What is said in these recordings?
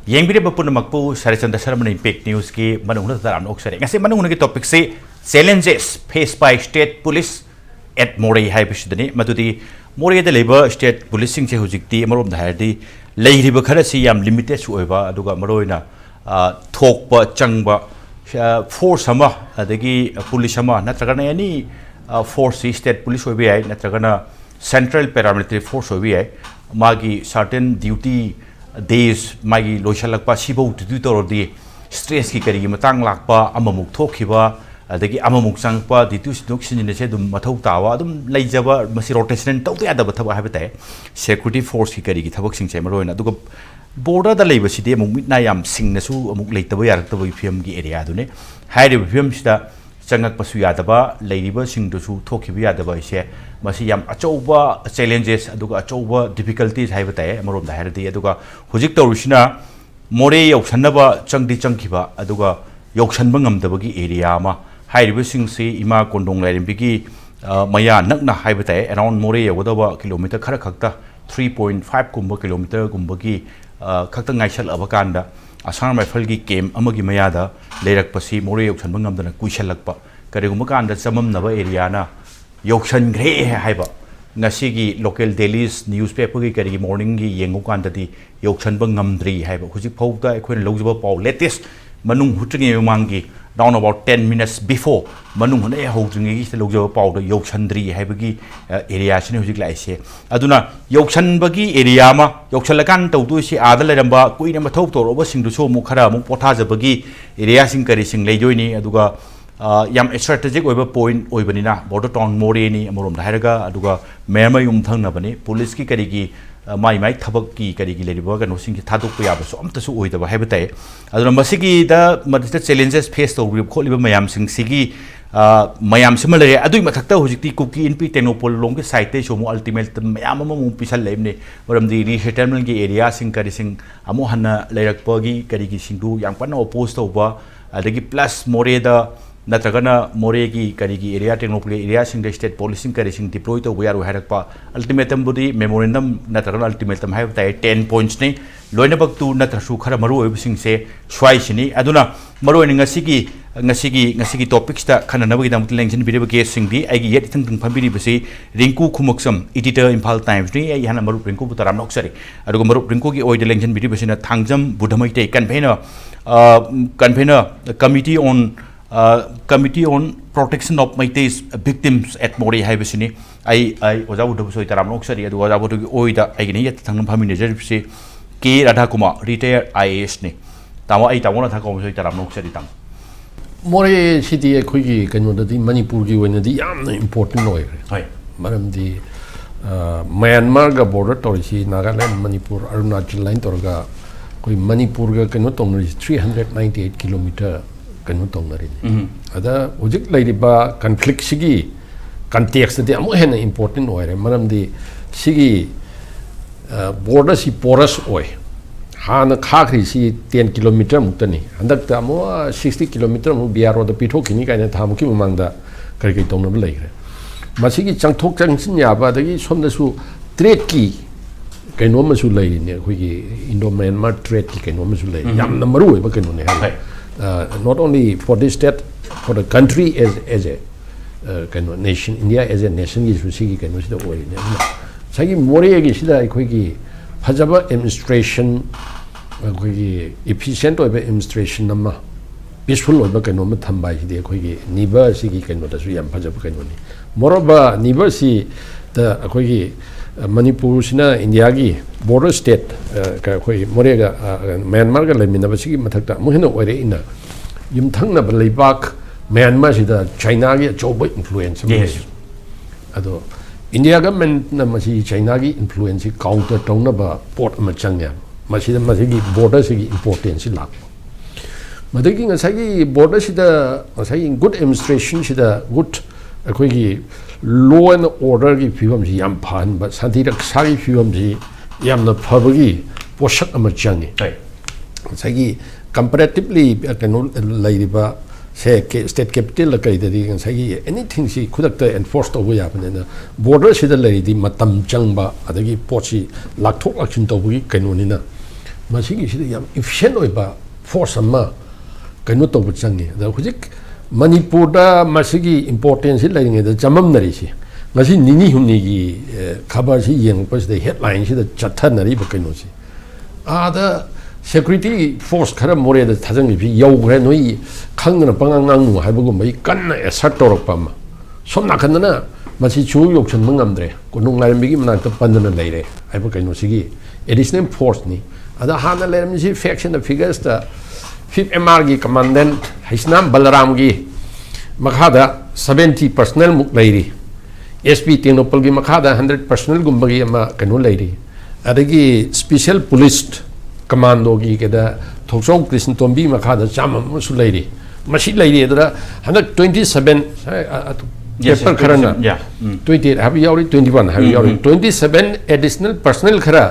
Yengbire Punamakpu, Sharatchandra Sharma Impact News ki Manung Taran Oxering. I say Manung topic say challenges faced by state police at MOREH Hypishidani, Matudi MOREH the Labour State Policing Chehujikti, Marum the Hardy, Lady Bakarasi Yam limited to Eva, Aduga Maroina, Tokpa, Changba, Force Sama, Adegi Police Sama, Natragana any force state police will be Natragana Central Paramilitary Force will be Magi certain duty. Days magi loishalakpa sibo tutor di stress ki kari matang lakpa amamuk thokiba adagi amamuk sangpa ditus doksin ne se dum mathau tawa dum leijaba masi rotation tawte adaba thaba habate security force ki kari ki thabak sing che maroina duga border da leiba sidi amuk mitna yam singna su amuk leitaba yarakta film gi area dune hairi film sida changak pasu yadaba leiriba sing do su thokiba yadaba se masi yam achouba challenges aduga achouba difficulties haibate marom da herdi aduga hujik torusina MOREH yoksanaba changdi changkiba aduga yoksanba ngamdabagi area ma hairiba sing se ima kondong laimbigi maya nakna haibate around MOREH yogodaba kilometer khara khakta 3.5 kumba kilometer gumbagi khakta ngaisal abakanda asam rifle gi game amagi mayada leirakpasi MOREH yoksanba ngamdana kuisalakpa karigumba kanda chamamnaba area na Yokshan Grey Haiba Nasigi local dailies newspaper ki morning gi yengu kandadi Yokshan Bangamdri Haiba Hujik Pota Equin Logaba Paul latest Manung Hutringi Mangi down about 10 minutes before Manung holding the Logaba Paul Yokshandri Haibagi area Hujik Laise Aduna Yokshan Bagi area ma Yoksalakan Tautusi Adalaramba Queen Matoto over Sinduso Mukara Mupotaza Bagi area Sinkari Sing Lejoini Aduga yam strategic over point oibanina border town MOREH ni amorom dairaga aduga merma yum thangna bani police ki karigi mai thabak ki karigi leriba ga no sing ki thadok ya ba so amta su oidaba haibate aduna masigi da madista challenges face to group kholiba mayam sing sigi mayam simale adui mathakta hujikti kuki inpi tenopol long ki site te so mo ultimate mayam mu pisal lemne maram di resettlement ki area sing kari sing amo hanna leirakpa gi karigi singdu yang panna oppose to ba adagi plus MOREH da Natragana MOREH ki karigi area technology area sing the state policing kari sing deploy to we are harakpa ultimatum budi memorandum natragana ultimatum have 10 points ni loina bak tu natrasu khara maru oib sing se swai sini aduna maru ni ngasigi topics ta khana nabagi dam lengchen video case sing di agi yet thang phambiri basi Rinku Khumukcham editor Imphal Times ni ai hana maru Rinku butaram noksari adugo maru Rinku ki oid lengchen video basi na Thangjam Budha Meitei convener committee on protection of Meitei's victims at MOREH Haibasini. I was out of Soitaram Oxari, was about to Oida, Agni, Tangam Manager, K. Radhakumar, retired IAS. Tawa Itawana Takom Soitaram Oxari. MOREH city a quickie can the Manipur when the important lawyer. Madam the Myanmar border Torishi, Nagaland, Manipur, Arunachal line Torga, Manipur cannot only 398 kilometer. Ada ujik lady ba conflict sigi context de amu hena important oire manam di sigi border si porous oi hana khakri si 10 kilometer mutani andak ta mo 60 kilometer mu biaro da pitho kini kaina tham ki mangda kari kai tong na lai re masigi changthok changsin ya ba dagi somda su trade ki kaino ma su lai ne khoi ki Indo Myanmar trade ki kaino ma su lai yam na maru ba kaino ne ha not only for this state, for the country as a kind of nation, India as a nation is receiving kind of the way. Sagi MOREH is the equity Hajaba administration, efficient administration, nama peaceful over economic tambai the equity Niba Sigi can not as we am Pajab Kanoni. Moreover, Niba see the equity Manipur Sina Indiagi border state MOREH Myanmar Leminabasi Matakta Mohino Were in a Yumtanga Balibak Myanmar is the China Choba influence. Yes. Ado India government Namasi China influence counter Tonaba Port Machanga Masida Masigi border Sigi importance lap. Madaking a Sagi border Sida good administration Sida good law and order ki phibam ji yam phan ba santi rak sari phibam ji yam na phabagi poshak amachani sagi comparatively kanu lairiba se state capital la kai de sagi anything si khudak ta enforced over ya bane border si da lai di matam changba adagi pochi lakthok action to gi kanu ni na masigi sida yam efficient oiba force amma kaino to buchangi da hujik Manipur da masigi importance lai da jamam nari si ngasi nini humni gi khabar si yeng pas the headline si da chathan nari ba kaino si ada security force khara more da thajang bi yau gre noi khangna pangang ngang hai bu mai kan assert torok pam somna khanna masi chu yok chen mangamdre ko nung lai mi gi mana ta pandana lai re ai ba kaino si gi additional force ni ada hana lai mi si faction the figures da 5th MR gi commandant Hisnam Balaram gi makhada 70 personnel muk lairi SP Tinopal gi makhada 100 personnel gumbagi ama kanu lairi adagi special police commando gi keda Thoksong Krishna Tombi makhada chama musu lairi mashi lairi adara 127 paper kharana 28 have you 21 have you 27 additional personnel khara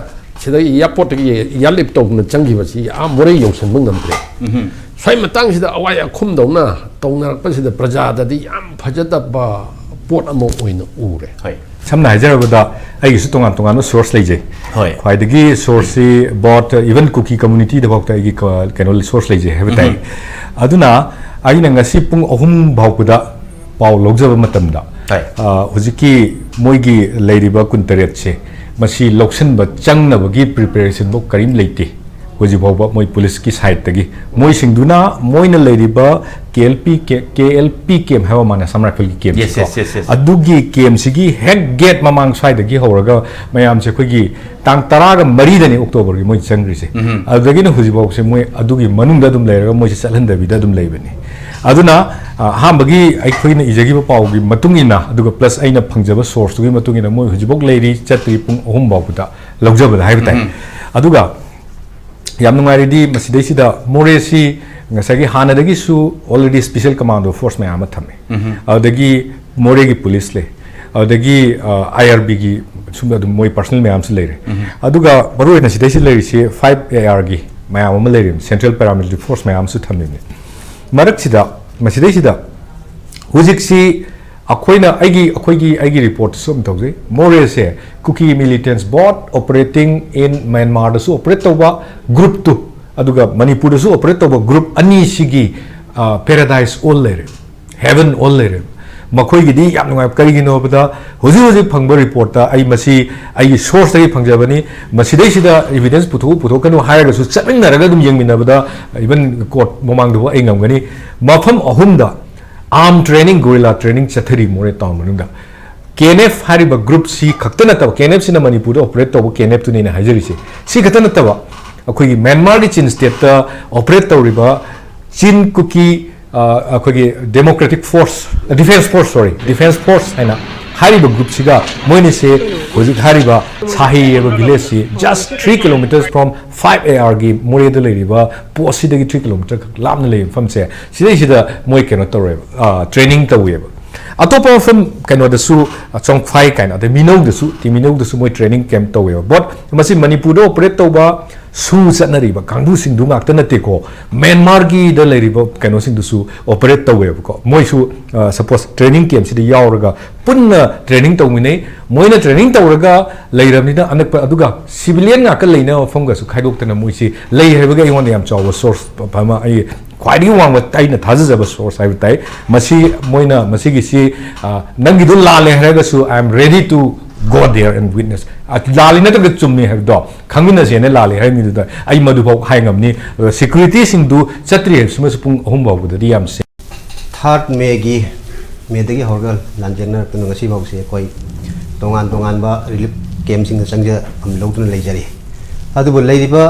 sida airport gi yalip to na changi basi a more yosan mangam pre sai matang sida awai akhum dona tongna pasida praja da di yam phajada ba pot amo oina ure hoi samna hajarabada ai su tongan tongan source leje hoi khwaidagi source bot even cookie community da bokta gi kanol source leje habitai aduna ai na ngasi pung ahum bhaukuda paw logjaba matamda hujiki moigi leiriba kuntaret che masi loksan ba changna bagi preparation bo karim leite hoji bhawba moi police ki side tagi moi singduna moina leiriba KLP kem hawa mana samrakal ki kem adugi kem sigi head gate mamang side dagi horaga mayam se khogi tang taraga mari dani october gi moi changri se adagi na hoji bhaw se moi adugi manung da dum leiraga moi se salhanda bi da dum leibani aduna hambagi aikoina ijagi paw gi matungina aduga plus aina phangjaba source gi matungina moi hujibok leiri chatri pung ahum bawda logjaba da haibatai aduga yam nungai di masidai sida MOREH si ngasagi hanadagi su already special commando force ma ama thame adagi MOREH gi police le adagi IRB gi sumda dum moi personal ma am se leire aduga baru na sidai si leire si 5 AR gi ma am leire central paramilitary force ma am su thame marak sida masidai sida hujik si akoina aigi report sum tawje MOREH se cookie militants bot operating in Myanmar da su operate toba group 2 aduga Manipur da su operate toba group ani sigi paradise all lere heaven all lere makhoi gi di yam ngai kari gi no bada hoji phangba report ta ai masi ai source ai phangjabani masidai sida evidence putho kanu hire da su chatling na raga dum yengmina bada even court momang do ai ngamgani mafam ahum da arm training guerrilla training chathari MOREH town manunda KNF hariba group si khaktana ta KNF sina Manipur operate to KNF tu ni na hajari si khatana ta akhoi Myanmar gi chin state ta operate to riba chin cookie akhoi democratic force defense force haina hariba group siga moini se hojik hariba sahi eba village si just 3 kilometers from 5 AR gi MOREH da leriba posi da gi 3 kilometer lamna le fam se sida moi keno to training ta weba atopa from kano da su chong phai kaina da minong da su moi training camp to weba but masi Manipur do operate to ba su sanari ba kangbu sing du ngak tanate ko Myanmar gi da leriba kano sing du su operate to weba ko moi su suppose training camp si da yauraga punna training to mine moina training to raga leiramni da anak aduga civilian ngak leina phong su khaidok tana moi si lei heba ga yong yam chaw source phama ai khwadi wang tai na thajaba source ai tai masi moina masi gi si nangi du la le heraga su I am ready to go there and witness lalina to chumni have do khangina se ne lali hai mi da ai madu bok hai ngamni security sing du chatri suma pung hum baw da yam se 3rd May gi Meitei gi horgal lanjenar kunu ngasi baw se koi tongan ba relief camp sing sangja am logtun leijari adu bo leiba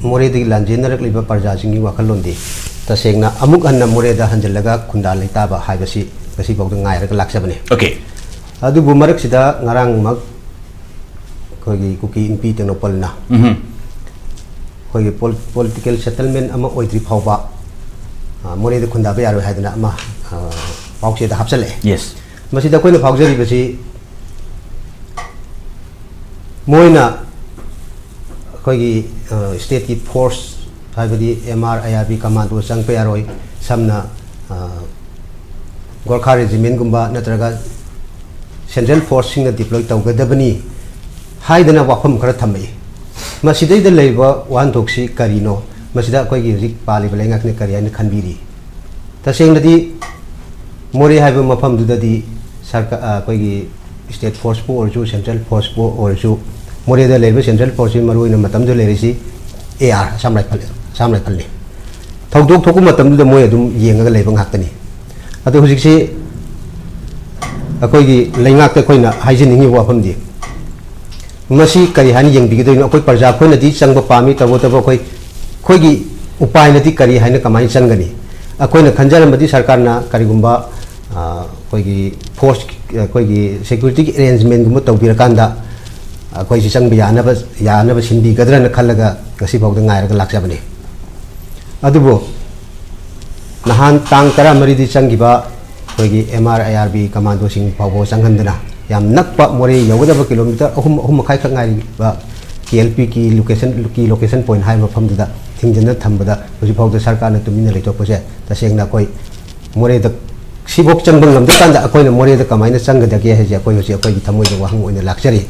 MOREH di lanjenar kliba parja sing gi wakalon di tasengna amuk anna MOREH da hanjalaga khunda leita ba hai basi basi baw da ngai ra laksabane okay adu bu marak sida ngarang mak khoi cookie MP tenopal na khoi political settlement ama oidri phawba MOREH da khunda ba yaro haidna ama pauche da hapsale yes masida koina phawjari basi moina khoi state ki force haibadi MR IRB commando sangpe yaroi samna Gorkha regiment gumba natraga central force sing deploy tawgadabani haidana wafam khara thamai ꯃꯁꯤꯗꯩꯗ ꯂꯩꯕ ꯋꯥꯍꯟꯊꯣꯛꯁꯤ ꯀꯔꯤꯅꯣ ꯃꯁꯤꯗ ꯑꯩꯈꯣꯏꯒꯤ ꯍꯧꯖꯤꯛ ꯄꯥꯜꯂꯤꯕ ꯂꯩꯉꯥꯛꯅ ꯀꯔꯤ ꯍꯥꯏꯅ ꯈꯟꯕꯤꯔꯤ ꯇꯁꯦꯡꯅꯗꯤ ꯃꯣꯔꯦ ꯍꯥꯏꯕ ꯃꯐꯝꯗꯨꯗꯗꯤ ꯑꯩꯈꯣꯏꯒꯤ ꯁ꯭ꯇꯦꯠ ꯐꯣꯔꯁꯄꯨ ꯑꯣꯏꯔꯁꯨ ꯁꯦꯟꯇ꯭ꯔꯦꯜ ꯐꯣꯔꯁꯄꯨ ꯑꯣꯏꯔꯁꯨ ꯃꯣꯔꯦꯗ ꯂꯩꯔꯤꯕ ꯁꯦꯟꯇ꯭ꯔꯦꯜ ꯐꯣꯔꯁꯁꯤ ꯃꯔꯨꯑꯣꯏꯅ ꯃꯇꯝꯗꯨꯗ ꯂꯩꯔꯤꯁꯤ AR ꯑꯁꯥꯝ ꯔꯥꯏꯐꯜꯅꯤ ꯊꯧꯗꯣꯛ ꯊꯣꯛꯄ ꯃꯇꯝꯗꯨꯗ ꯃꯣꯏ ꯑꯗꯨꯝ ꯌꯦꯡꯉꯒ ꯂꯩꯕ ꯉꯥꯛꯇꯅꯤ ꯑꯗꯣ ꯍꯧꯖꯤꯛꯁꯤ ꯑꯩꯈꯣꯏꯒꯤ ꯂꯩꯉꯥꯛꯇ ꯑꯩꯈꯣꯏꯅ ꯍꯥꯏꯖꯅꯤꯡꯉꯤꯕ ꯋꯥꯐꯝꯗꯤ ꯃꯁꯤ ꯀꯔꯤ ꯍꯥꯏꯅ ꯌꯦꯡꯕꯤꯒꯗꯣꯏꯅꯣ ꯑꯩꯈꯣꯏ ꯄ꯭ꯔꯖꯥ ꯑꯩꯈꯣꯏꯅꯗꯤ ꯆꯪꯕ ꯄꯥꯝꯃꯤ ꯇꯧꯕꯇꯕꯨ ꯑꯩꯈꯣꯏꯒꯤ ꯎꯄꯥꯏꯅꯗꯤ ꯀꯔꯤ ꯍꯥꯏꯅ ꯀꯃꯥꯏꯅ ꯆꯪꯒꯅꯤ ꯑꯩꯈꯣꯏꯅ ꯈꯟꯖꯔꯝꯕꯗꯤ ꯁꯔꯀꯥꯔꯅ ꯀꯔꯤꯒꯨꯝꯕ ꯑꯩꯈꯣꯏꯒꯤ ꯐꯣꯔꯁ ꯑꯩꯈꯣꯏꯒꯤ ꯁꯦꯀ꯭ꯌꯨꯔꯤꯇꯤꯒꯤ ꯑꯦꯔꯦꯟꯖꯃꯦꯟꯒꯨꯝꯕ ꯇꯧꯕꯤꯔꯀꯥꯟꯗ ꯑꯩꯈꯣꯏꯁꯤ ꯆꯪꯕ ꯌꯥꯅꯕ ꯁꯤꯟꯕꯤꯒꯗ꯭ꯔꯅ ꯈꯜꯂꯒ ꯉꯁꯤꯐꯥꯎꯗ ꯉꯥꯏꯔꯒ ꯂꯥꯛꯆꯕꯅꯤ ꯑꯗꯨꯕꯨ ꯅꯍꯥꯟ ꯇꯥꯡ 13ꯗꯤ ꯆꯪꯈꯤꯕ ꯑꯩꯈꯣꯏꯒꯤ MRIRB ꯀꯃꯥꯟꯗꯣꯁꯤꯡ ꯐꯥꯎꯕ ꯆꯪꯍꯟꯗꯅ ꯌꯥꯝ ꯅꯛꯄ ꯃꯣꯔꯦ ꯌꯧꯒꯗꯕ ꯀꯤꯂꯣꯃꯤꯇꯔ 3.5 ꯈꯛ ꯉꯥꯏꯔꯤꯕ KLPꯒꯤ ꯂꯣꯀꯦꯁꯟ ꯄꯣꯏꯟꯠ ꯍꯥꯏꯕ ꯃꯐꯝꯗꯨꯗ ꯊꯤꯡꯖꯤꯟꯅ ꯊꯝꯕꯗ ꯍꯧꯖꯤꯛꯐꯥꯎꯗ ꯁꯔꯀꯥꯔꯅ ꯇꯨꯃꯤꯟꯅ ꯂꯩꯊꯣꯛꯄꯁꯦ ꯇꯁꯦꯡꯅ ꯑꯩꯈꯣꯏ ꯃꯣꯔꯦꯗ ꯁꯤꯐꯥꯎ ꯆꯪꯕ ꯉꯝꯗ꯭ꯔꯀꯥꯟꯗ ꯑꯩꯈꯣꯏꯅ ꯃꯣꯔꯦꯗ ꯀꯃꯥꯏꯅ ꯆꯪꯒꯗꯒꯦ ꯍꯥꯏꯁꯦ ꯑꯩꯈꯣꯏ ꯍꯧꯖꯤꯛ ꯑꯩꯈꯣꯏꯒꯤ ꯊꯃꯣꯏꯗ ꯋꯥꯍꯪ ꯑꯣꯏꯅ ꯂꯥꯛꯆꯔꯤ